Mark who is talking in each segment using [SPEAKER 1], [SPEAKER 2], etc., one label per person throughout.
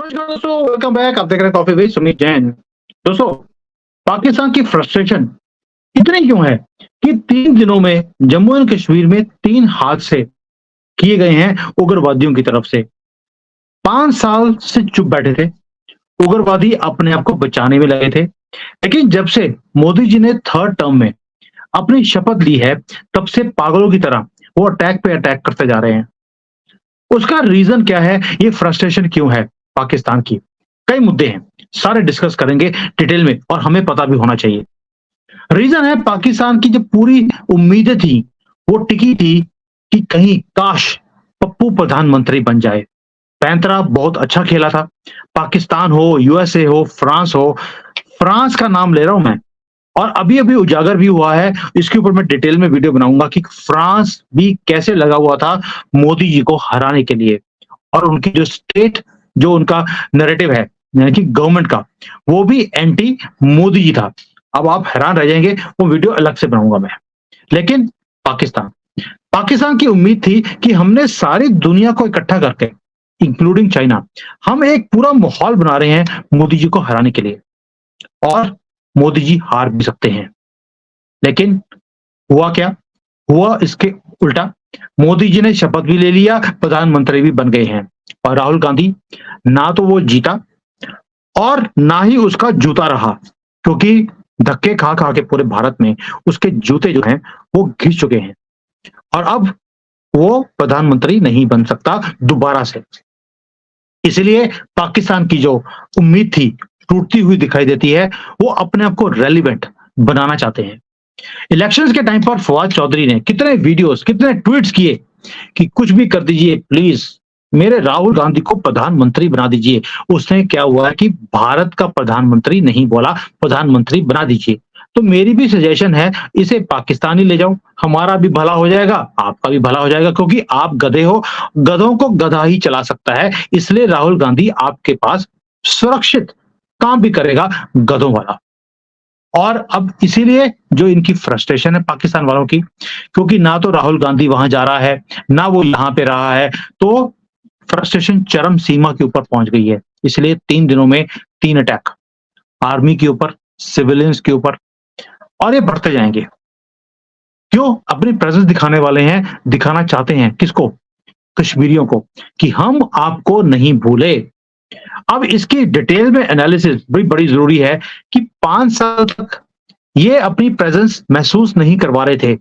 [SPEAKER 1] नमस्कार दोस्तों, welcome back. आप देख रहे हैं कॉफी विद सुमित जैन। दोस्तों, पाकिस्तान की फ्रस्ट्रेशन इतनी क्यों है कि 3 दिनों में जम्मू एंड कश्मीर में 3 हादसे किए गए हैं उग्रवादियों की तरफ से। 5 साल से चुप बैठे थे, उग्रवादी अपने आप को बचाने में लगे थे, लेकिन जब से मोदी जी ने थर्ड टर्म में अपनी शपथ ली है, तब से पागलों की तरह वो अटैक पे अटैक करते जा रहे हैं। उसका रीजन क्या है? ये फ्रस्ट्रेशन क्यों है पाकिस्तान की? कई मुद्दे हैं, सारे डिस्कस करेंगे डिटेल में, और हमें पता भी होना चाहिए। रीजन है, पाकिस्तान की जो पूरी उम्मीदें थी वो टिकी थी कि कहीं काश पप्पू प्रधानमंत्री बन जाए। पैंतरा बहुत अच्छा खेला था। पाकिस्तान हो, यूएसए हो, फ्रांस हो, फ्रांस का नाम ले रहा हूं मैं, और अभी अभी उजागर भी हुआ है। इसके ऊपर मैं डिटेल में वीडियो बनाऊंगा कि फ्रांस भी कैसे लगा हुआ था मोदी जी को हराने के लिए, और उनकी जो स्टेट, जो उनका नैरेटिव है, यानी कि गवर्नमेंट का, वो भी एंटी मोदी जी था। अब आप हैरान रह जाएंगे, वो वीडियो अलग से बनाऊंगा मैं। लेकिन पाकिस्तान पाकिस्तान की उम्मीद थी कि हमने सारी दुनिया को इकट्ठा करके, इंक्लूडिंग चाइना, हम एक पूरा माहौल बना रहे हैं मोदी जी को हराने के लिए, और मोदी जी हार भी सकते हैं। लेकिन हुआ क्या? हुआ इसके उल्टा। मोदी जी ने शपथ भी ले लिया, प्रधानमंत्री भी बन गए हैं, और राहुल गांधी ना तो वो जीता और ना ही उसका जूता रहा, क्योंकि धक्के खा खा के पूरे भारत में उसके जूते जो हैं वो घिस चुके हैं, और अब वो प्रधानमंत्री नहीं बन सकता दोबारा से। इसलिए पाकिस्तान की जो उम्मीद थी टूटती हुई दिखाई देती है। वो अपने आप को रेलिवेंट बनाना चाहते हैं। इलेक्शंस के टाइम पर फवाद चौधरी ने कितने वीडियोस, कितने ट्वीट्स किए कि कुछ भी कर दीजिए प्लीज, मेरे राहुल गांधी को प्रधानमंत्री बना दीजिए। उसने क्या हुआ है कि भारत का प्रधानमंत्री नहीं बोला, प्रधानमंत्री बना दीजिए। तो मेरी भी सजेशन है, इसे पाकिस्तान ही ले जाओ, हमारा भी भला हो जाएगा, आपका भी भला हो जाएगा, क्योंकि आप गधे हो, गधों को गधा ही चला सकता है। इसलिए राहुल गांधी आपके पास सुरक्षित काम भी करेगा, गधों वाला। और अब इसीलिए जो इनकी फ्रस्ट्रेशन है पाकिस्तान वालों की, क्योंकि ना तो राहुल गांधी वहां जा रहा है, ना वो यहां पे रहा है, तो फ्रस्ट्रेशन चरम सीमा के ऊपर पहुंच गई है। इसलिए 3 दिनों में 3 अटैक, आर्मी के ऊपर, सिविलियंस के ऊपर, और ये बढ़ते जाएंगे। क्यों? अपनी प्रेजेंस दिखाने वाले हैं, दिखाना चाहते हैं किसको? कश्मीरियों को, कि हम आपको नहीं भूले। अब इसकी डिटेल में एनालिसिस भी बड़ी जरूरी है कि 5 साल तक ये अपनी प्रेजेंस महसूस नहीं करवा रहे थे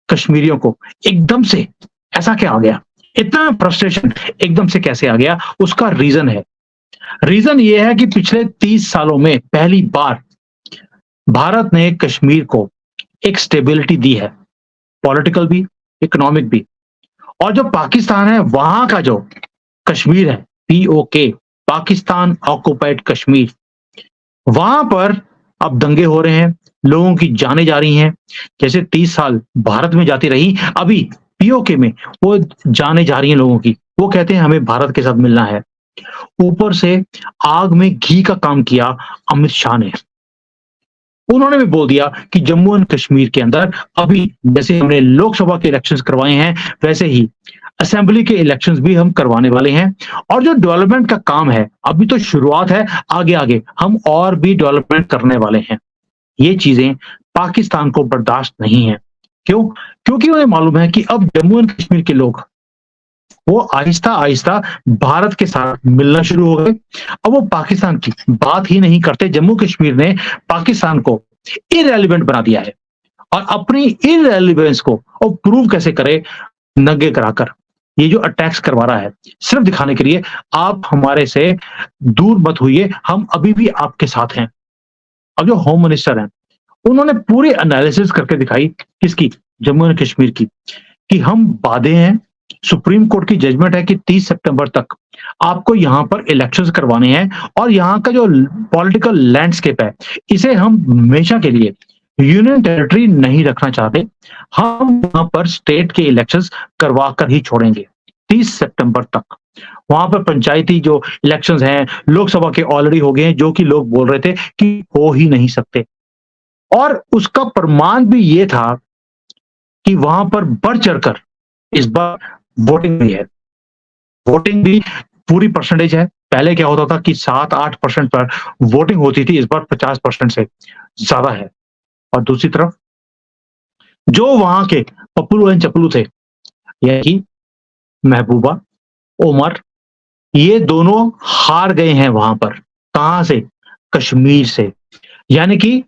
[SPEAKER 1] कश्मीरियों को। एकदम से ऐसा क्या आ गया? इतना फ्रस्ट्रेशन एकदम से कैसे आ गया? उसका रीजन है। रीजन ये है कि पिछले 30 सालों में पहली बार भारत ने कश्मीर को एक स्टेबिलिटी दी है, पॉलिटिकल भी, इकोनॉमिक भी। और जो पाकिस्तान है, वहां का जो कश्मीर है, पीओके, पाकिस्तान ऑक्युपाइड कश्मीर, वहां पर अब दंगे हो रहे हैं, लोगों की जानें जा रही हैं। जैसे 30 साल भारत में जाती रही, अभी पीओके में वो जानें जा रही हैं लोगों की। वो कहते हैं हमें भारत के साथ मिलना है। ऊपर से आग में घी का काम किया अमित शाह ने। उन्होंने भी बोल दिया कि जम्मू एंड कश्मीर के अंदर अभी जैसे हमने लोकसभा के इलेक्शंस करवाए हैं, वैसे ही असेंबली के इलेक्शंस भी हम करवाने वाले हैं। और जो डेवलपमेंट का काम है, अभी तो शुरुआत है, आगे आगे हम और भी डेवलपमेंट करने वाले हैं। ये चीजें पाकिस्तान को बर्दाश्त नहीं है। क्यों? क्योंकि उन्हें मालूम है कि अब जम्मू एंड कश्मीर के लोग वो आहिस्ता आहिस्ता भारत के साथ मिलना शुरू हो गए। अब वो पाकिस्तान की बात ही नहीं करते। जम्मू कश्मीर ने पाकिस्तान को इररेलेवेंट बना दिया है, और अपनी इररेलेवेंस को वो प्रूव कैसे करे? नंगे कराकर। ये जो अटैक्स करवा रहा है सिर्फ दिखाने के लिए, आप हमारे से दूर मत होइए, हम अभी भी आपके साथ हैं। अब जो होम मिनिस्टर हैं, उन्होंने पूरी एनालिसिस करके दिखाई, किसकी? जम्मू एंड कश्मीर की, कि हम बाधे हैं। सुप्रीम कोर्ट की जजमेंट है कि 30 सितंबर तक आपको यहां पर इलेक्शंस करवाने हैं, और यहां का जो पॉलिटिकल लैंडस्केप है, इसे हम हमेशा के लिए यूनियन टेरिटरी नहीं रखना चाहते। हम वहां पर स्टेट के इलेक्शंस करवा कर ही छोड़ेंगे 30 सितंबर तक। वहां पर पंचायती जो इलेक्शंस हैं, लोकसभा के ऑलरेडी हो गए हैं, जो कि लोग बोल रहे थे कि हो ही नहीं सकते। और उसका प्रमाण भी ये था कि वहां पर बढ़ चढ़कर इस बार वोटिंग भी है। वोटिंग भी पूरी परसेंटेज है, पहले क्या होता था कि 7-8% पर वोटिंग होती थी, इस बार 50% से ज़्यादा है। और दूसरी तरफ जो वहाँ के पप्पू एंड चप्पू थे, यानी कि महबूबा, उमर, ये दोनों हार गए हैं वहाँ पर। कहाँ से? कश्मीर से। यानी कि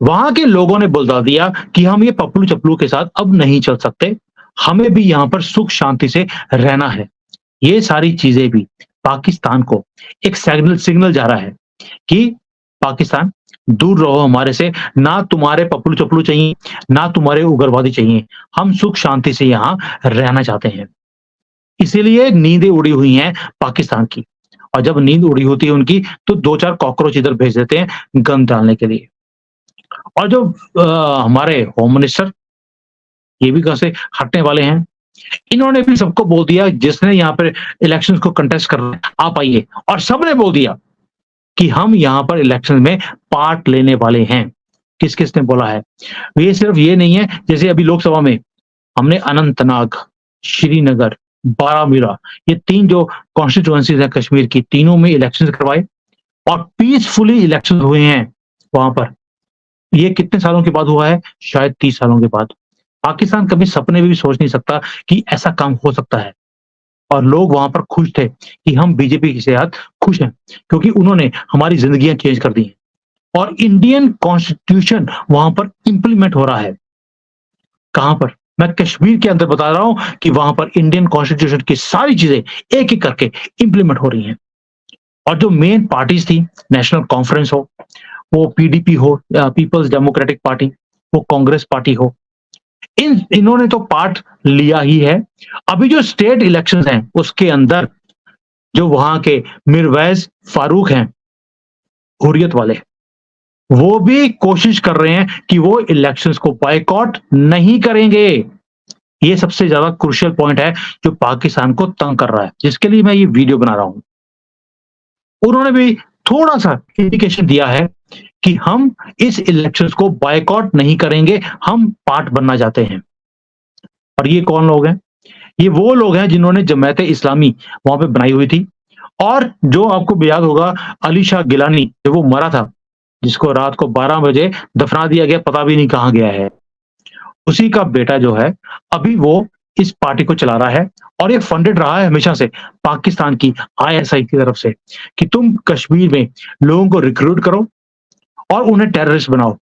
[SPEAKER 1] वहाँ के लोगों ने बता दिया कि हम ये पप्पू-चप्पू के साथ अब नहीं चल सकते, हमें भी यहाँ पर सुख शांति से रहना है। ये सारी चीज़ें भी पाकिस्तान को एक सिग्नल सिग्नल जा रहा है कि पाकिस्तान दूर रहो हमारे से, ना तुम्हारे पप्पू-चप्पू चाहिए, ना तुम्हारे उग्रवादी चाहिए। हम सुख शांति से यहाँ रहना चाहते हैं। इसीलिए नींदें उड़ी हुई हैं पाकिस्तान की। और जब नींद उड़ी होती है उनकी, तो 2-4 कॉकरोच इधर भेज देते हैं गन डालने के लिए। और जो हमारे होम मिनिस्टर, ये भी कहाँ से हटने वाले हैं। इन्होंने भी सबको बोल दिया, जिसने यहाँ पे इलेक्शंस को कंटेस्ट करना है, आप आइए। और सबने बोल दिया कि हम यहाँ पर इलेक्शन में पार्ट लेने वाले हैं। किस-किस ने बोला है? ये सिर्फ ये नहीं है, जैसे अभी लोकसभा में हमने अनंतनाग, श्रीनगर, बारामूला, ये 3 जो कॉन्स्टिट्यूएंसीज़ हैं कश्मीर की, तीनों में इलेक्शंस करवाए और पीसफुली इलेक्शन हुए हैं वहाँ पर। ये कितने सालों के बाद हुआ है? शायद 30 सालों के बाद। पाकिस्तान कभी सपने में भी सोच नहीं सकता कि ऐसा काम हो सकता है। और लोग वहाँ पर खुश थे कि हम बीजेपी के साथ खुश हैं, क्योंकि उन्होंने हमारी ज़िंदगियाँ चेंज कर दी हैं। और इंडियन कॉन्स्टिट्यूशन वहाँ पर इम्प्लीमेंट हो रहा है। कहाँ पर? मैं कश्मीर के अंदर बता रहा हूँ कि वहाँ पर इंडियन कॉन्स्टिट्यूशन की सारी चीज़ें एक-एक करके इम्प्लीमेंट हो रही हैं। और जो मेन पार्टीज़ थी, नेशनल कॉन्फ्रेंस हो, वो पीडीपी हो, पीपल्स डेमोक्रेटिक पार्टी, वो कांग्रेस पार्टी हो, इन्होंने तो पार्ट लिया ही है। अभी जो स्टेट इलेक्शंस हैं, उसके अंदर जो वहाँ के मिर्वैज़ फारूक हैं, हुर्रियत वाले, वो भी कोशिश कर रहे हैं कि वो इलेक्शंस को बॉयकॉट नहीं करेंगे। ये सबसे ज़्यादा क्रूशियल पॉइंट है, जो पाकिस्तान को तंग कर रहा है, जिसके लिए मैं ये वीडियो बना रहा हूँ। उन्होंने भी थोड़ा-सा इंडिकेशन दिया है कि हम इस इलेक्शंस को बॉयकॉट नहीं करेंगे, हम पार्ट बनना चाहते हैं। और ये कौन लोग हैं? ये वो लोग हैं जिन्होंने जमात-ए इस्लामी वहाँ पे बनाई हुई थी। और जो आपको याद होगा, अली शाह गिलानी, जब वो मरा था, जिसको रात को 12 बजे दफना दिया गया, पता भी नहीं कहाँ गया है। उसी का बेटा जो है, अभी वो इस पार्टी को चला रहा है और ये फंडेड रहा है हमेशा से पाकिस्तान की आईएसआई की तरफ से, कि तुम कश्मीर में लोगों को रिक्रूट करो और उन्हें टेररिस्ट बनाओ।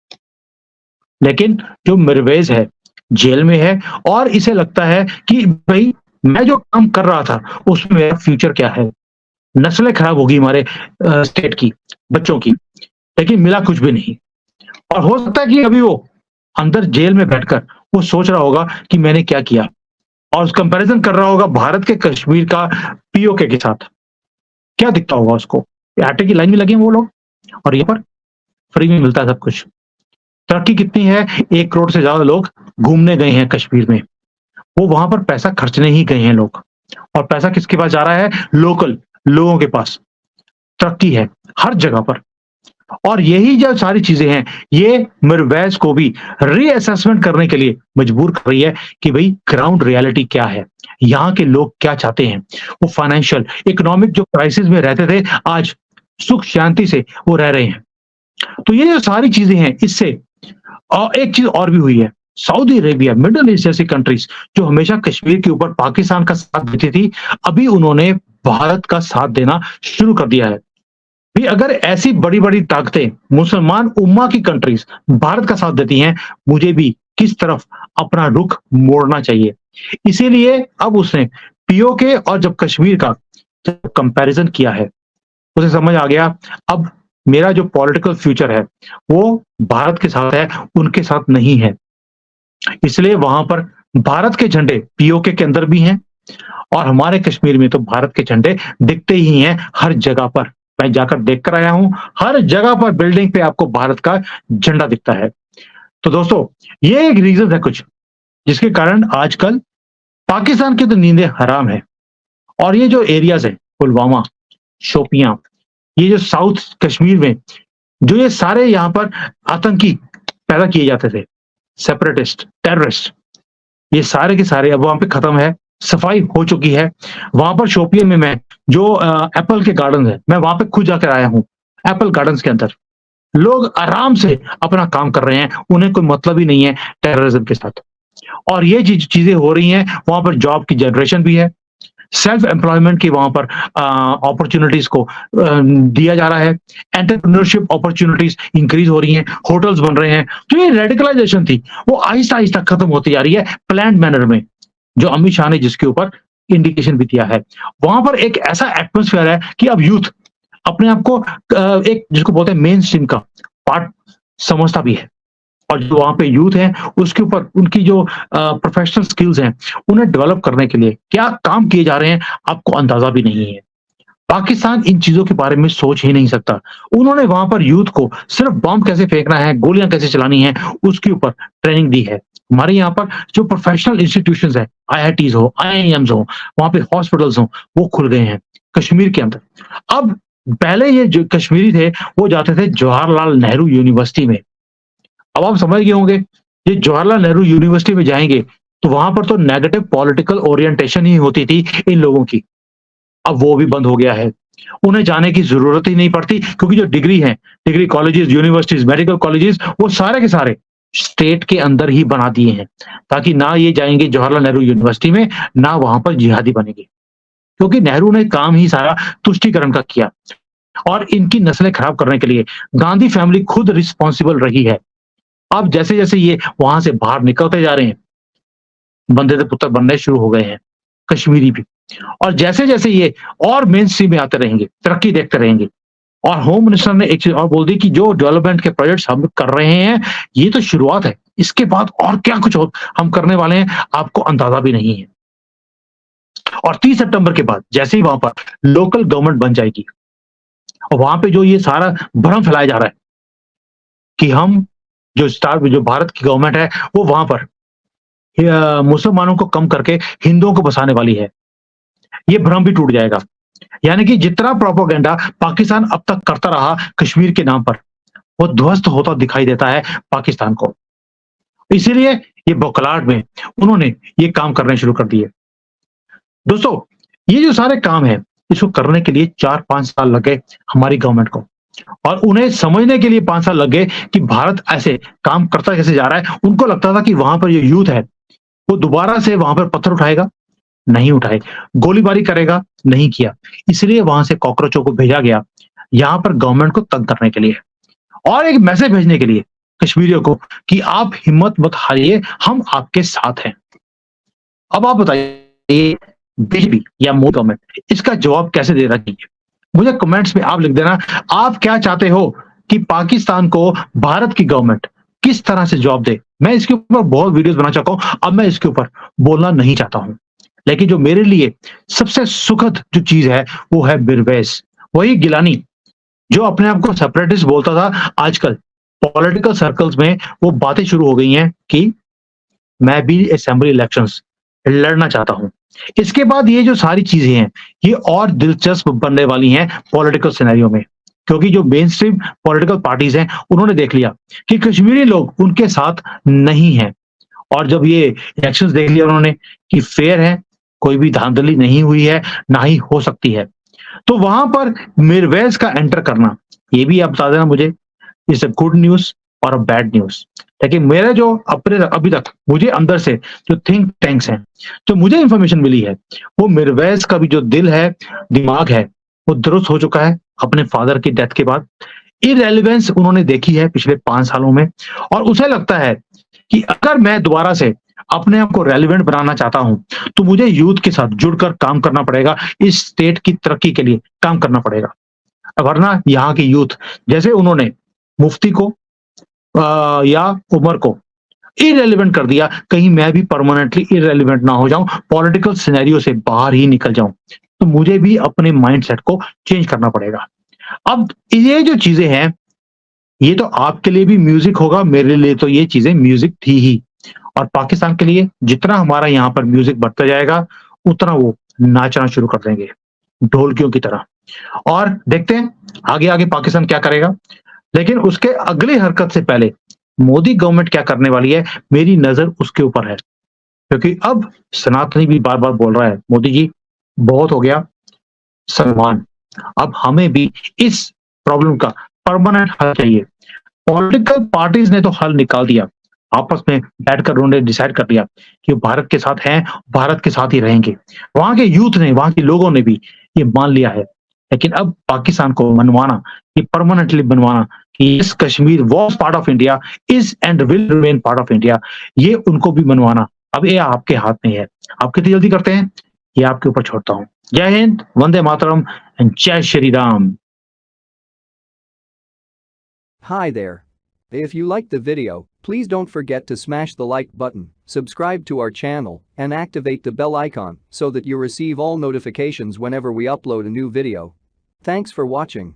[SPEAKER 1] लेकिन जो मिर्वेज़ है, जेल में है और इसे लगता है कि भई मैं जो काम कर रहा था, उसमें मेरा फ्यूचर क्या है? नस्लें खराब होगी हमारे स्टेट की, बच्चों की, लेकिन मिला कुछ भी नहीं। और हो सकता है कि अभी वो अंदर जेल में बैठकर वो सोच रहा होगा कि मैंने क्या किया, और कंपैरिज़न कर रहा होगा भारत के कश्मीर का पीओके के साथ। क्या दिखता होगा उसको? आटे की लाइन में लगे हैं वो लोग और यहाँ पर फ्री में मिलता है सब कुछ। तरक्की कितनी है, 1 करोड़ से ज़्यादा लोग घूमने गए हैं कश्मीर में। वो वहाँ पर पैसा खर्चने ही गए हैं लोग, और पैसा किसके पास जा रहा है? लोकल लोगों के पास। तरक्की है हर जगह पर। और यही जो सारी चीज़ें हैं, ये मिर्वेज़ को भी रीअसेसमेंट करने के लिए मजबूर कर रही है कि भई ग्राउंड रियलिटी क्या है? यहाँ के लोग क्या चाहते हैं? वो फाइनेंशियल, इकोनॉमिक जो क्राइसिस में रहते थे, आज सुख शांति से वो रह रहे हैं। तो ये जो सारी चीज़ें हैं, इससे एक चीज़ और भी हुई है। सऊदी अरेबिया, मिडल ईस्ट जैसी कंट्रीज़ जो हमेशा कश्मीर के ऊपर पाकिस्तान का साथ देती थी, अभी उन्होंने भारत का साथ देना शुरू कर दिया है। भी अगर ऐसी बड़ी-बड़ी ताकतें, मुसलमान उम्मा की कंट्रीज़ भारत का साथ देती हैं, मुझे भी किस तरफ अपना रुख मोड़ना चाहिए। इसीलिए अब उसने पीओके और जब कश्मीर का जब कंपैरिज़न किया है, उसे समझ आ गया, अब मेरा जो पॉलिटिकल फ्यूचर है, वो भारत के साथ है, उनके साथ नहीं है। इसलिए वहाँ पर भारत के झंडे पीओके के अंदर भी हैं और हमारे कश्मीर में तो भारत के झंडे दिखते ही हैं हर जगह पर। मैं जाकर देख कर आया हूँ, हर जगह पर बिल्डिंग पे आपको भारत का झंडा दिखता है। तो दोस्तों, ये एक रीज़न है कुछ, जिसके कारण आजकल पाकिस्तान की तो नींदें हराम है। और ये जो एरियाज़ हैं, पुलवामा, शोपियाँ, ये जो साउथ कश्मीर में जो ये सारे यहाँ पर आतंकी पैदा किए जाते थे, सेपरेटिस्ट, टेररिस्ट, ये सारे के सारे अब वहाँ पे खत्म है। सफाई हो चुकी है। वहाँ पर शोपियाँ में मैं जो एप्पल के गार्डन है, मैं वहाँ पे खुद जाकर आया हूँ, एप्पल गार्डन्स के अंदर। लोग आराम से अपना काम कर रहे हैं, उन्हें कोई मतलब ही नहीं है टेररिज़्म के साथ। और ये चीज़ें हो रही हैं, वहाँ पर जॉब की जनरेशन भी है, सेल्फ एम्प्लॉयमेंट की वहाँ पर अपॉर्च्युनिटीज़ को दिया जा रहा है, एंटरप्रेन्योरशिप अपॉर्च्युनिटीज़ इंक्रीज़ हो रही हैं, होटल्स बन रहे हैं। जो ये रेडिकलाइज़ेशन थी, वो आहिस्ता-आहिस्ता खत्म होती जा रही है प्लान्ड मैनर में, जो अमित शाह ने जिसके ऊपर इंडिकेशन भी दिया है। वहाँ पर एक ऐसा एटमॉस्फेयर है कि अब यूथ अपने आप को एक जिसको बोलते हैं मेन स्ट्रीम का पार्ट समझता भी है। और जो वहाँ पे यूथ है, उसके ऊपर उनकी जो प्रोफेशनल स्किल्स हैं, उन्हें डेवलप करने के लिए क्या काम किए जा रहे हैं, आपको अंदाज़ा भी नहीं है। पाकिस्तान इन चीज़ों के बारे में सोच ही नहीं सकता। उन्होंने वहाँ पर यूथ को सिर्फ़ बम कैसे फेंकना है, गोलियाँ कैसे चलानी है, उसके ऊपर ट्रेनिंग दी है। हमारे यहाँ पर जो प्रोफेशनल इंस्टीट्यूशंस हैं, आईआईटीज़ हो, आईआईएम्स हो, वहाँ पे हॉस्पिटल्स हों, वो खुल गए हैं, कश्मीर के अंदर। अब पहले ये जो कश्मीरी थे, वो जाते थे जवाहरलाल नेहरू यूनिवर्सिटी में। अब आप समझ गए होंगे, ये जवाहरलाल नेहरू यूनिवर्सिटी में जाएँगे, तो वहाँ पर तो नेगेटिव पॉलिटिकल ओरिएंटेशन ही होती थी इन लोगों की। अब वो भी बंद हो गया है। उन्हें जाने की ज़रूरत ही नहीं पड़ती क्योंकि जो डिग्री है, degree colleges, universities, medical colleges वो सारे के सारे स्टेट के अंदर ही बना दिए हैं, ताकि ना ये जाएँगे जवाहरलाल नेहरू यूनिवर्सिटी में, ना वहाँ पर जिहादी बनेंगे। क्योंकि नेहरू ने काम ही सारा तुष्टीकरण का किया और इनकी नस्लें खराब करने के लिए गांधी फैमिली खुद रिस्पॉन्सिबल रही है। अब जैसे-जैसे ये वहाँ से बाहर निकलते जा रहे हैं, बंदे के पुत्र बनने शुरू हो गए हैं, कश्मीरी भी। और जैसे-जैसे ये और मेन स्ट्रीम में आते रहेंगे, तरक्की देखते रहेंगे और होम मिनिस्टर ने एक चीज़ और बोल दी कि जो डेवलपमेंट के प्रोजेक्ट्स हम कर रहे हैं, ये तो शुरुआत है। इसके बाद और क्या कुछ हो हम करने वाले हैं, आपको अंदाज़ा भी नहीं है। और 30 सितंबर के बाद जैसे ही वहाँ पर लोकल गवर्नमेंट बन जाएगी और वहाँ पे जो ये सारा भ्रम फैलाया जा रहा है कि हम जो भारत की गवर्नमेंट है, वो वहाँ पर मुसलमानों को कम करके हिंदुओं को बसाने वाली है। ये भ्रम भी टूट जाएगा। यानी कि जितना प्रोपेगेंडा पाकिस्तान अब तक करता रहा कश्मीर के नाम पर, वो ध्वस्त होता दिखाई देता है पाकिस्तान को। इसीलिए ये बौखलाहट में उन्होंने ये काम करने शुरू कर दिए। दोस्तों, ये जो सारे काम हैं, इसको करने के लिए 4-5 साल लग गए हमारी गवर्नमेंट को और उन्हें समझने के लिए 5 साल लग गए कि भारत ऐसे काम करता कैसे जा रहा है। उनको लगता था कि वहाँ पर जो यूथ है, वो दोबारा से वहाँ पर पत्थर उठाएगा, नहीं उठाए। गोलीबारी करेगा, नहीं किया। इसलिए वहाँ से कॉकरोचों को भेजा गया, यहाँ पर गवर्नमेंट को तंग करने के लिए और एक मैसेज भेजने के लिए कश्मीरियों को कि आप हिम्मत मत हारिए, हम आपके साथ हैं। अब आप बताइए बीजेपी या मोदी गवर्नमेंट इसका जवाब कैसे देना चाहिए? मुझे कमेंट्स में आप लिख देना, आप क्या चाहते हो कि पाकिस्तान को भारत की गवर्नमेंट किस तरह से जवाब दे? मैं इसके ऊपर बहुत वीडियोज़ बना चुका हूँ, अब मैं इसके ऊपर बोलना नहीं चाहता हूँ। लेकिन जो मेरे लिए सबसे सुखद जो चीज़ है, वो है मीरवैस, वही गिलानी जो अपने आप को सेपरेटिस्ट बोलता था, आजकल पॉलिटिकल सर्कल्स में वो बातें शुरू हो गई हैं कि मैं भी असेंबली इलेक्शंस लड़ना चाहता हूँ। इसके बाद ये जो सारी चीज़ें हैं, ये और दिलचस्प बनने वाली हैं पॉलिटिकल सिनेरियो में। क्योंकि जो मेन स्ट्रीम पॉलिटिकल पार्टीज़ हैं, उन्होंने देख लिया कि कश्मीरी लोग उनके साथ नहीं हैं और जब ये इलेक्शंस देख लिया उन्होंने कि फेयर है, कोई भी धांधली नहीं हुई है, ना ही हो सकती है। तो वहाँ पर मीरवैस का एंटर करना, ये भी आप बता देना मुझे, इज़ अ गुड न्यूज़ और अ बैड न्यूज़। लेकिन मेरा जो अपने अभी तक मुझे अंदर से जो थिंक टैंक्स हैं, जो मुझे इन्फॉर्मेशन मिली है, वो मीरवैस का भी जो दिल है, दिमाग है, वो दुरुस्त हो चुका है अपने फादर की डेथ के बाद। इर्रेलेवेंस उन्होंने देखी है पिछले 5 सालों में और उसे लगता है कि अगर मैं दोबारा से अपने आप को रेलेवेंट बनाना चाहता हूँ, तो मुझे यूथ के साथ जुड़कर काम करना पड़ेगा, इस स्टेट की तरक्की के लिए काम करना पड़ेगा। वरना यहाँ की यूथ जैसे उन्होंने मुफ्ती को या उमर को इर्रेलेवेंट कर दिया, कहीं मैं भी परमानेंटली इर्रेलेवेंट ना हो जाऊँ, पॉलिटिकल सिनेरियो से बाहर ही निकल जाऊँ। तो मुझे भी अपने माइंडसेट को चेंज करना पड़ेगा। अब ये जो चीज़ें हैं, ये तो आपके लिए भी म्यूज़िक होगा, मेरे लिए तो ये चीज़ें म्यूज़िक थी ही। और पाकिस्तान के लिए जितना हमारा यहाँ पर म्यूज़िक बढ़ता जाएगा, उतना वो नाचना शुरू कर देंगे, ढोलकियों की तरह। और देखते हैं आगे-आगे पाकिस्तान क्या करेगा। लेकिन उसके अगली हरकत से पहले मोदी गवर्नमेंट क्या करने वाली है, मेरी नज़र उसके ऊपर है। क्योंकि अब सनातनी भी बार-बार बोल रहा है, मोदी जी बहुत हो गया, सम्मान। अब हमें भी इस प्रॉब्लम का परमानेंट हल चाहिए। पॉलिटिकल पार्टीज़ ने तो हल निकाल दिया। आपस में बैठकर उन्होंने डिसाइड कर लिया कि वो भारत के साथ हैं, भारत के साथ ही रहेंगे। वहाँ के यूथ ने, वहाँ के लोगों ने भी ये मान लिया है। लेकिन अब पाकिस्तान को मनवाना, ये परमानेंटली बनवाना कि yes Kashmir was part of India, is and will remain part of India, ये उनको भी मनवाना, अब ये आपके हाथ में है। आप कितनी जल्दी करते हैं, ये आपके ऊपर छोड़ता हूँ। जय हिंद, वंदे मातरम एंड जय Shri Ram.
[SPEAKER 2] Hi there. If you liked the video, please don't forget to smash the like button, subscribe to our channel, and activate the bell icon so that you receive all notifications whenever we upload a new video. Thanks for watching.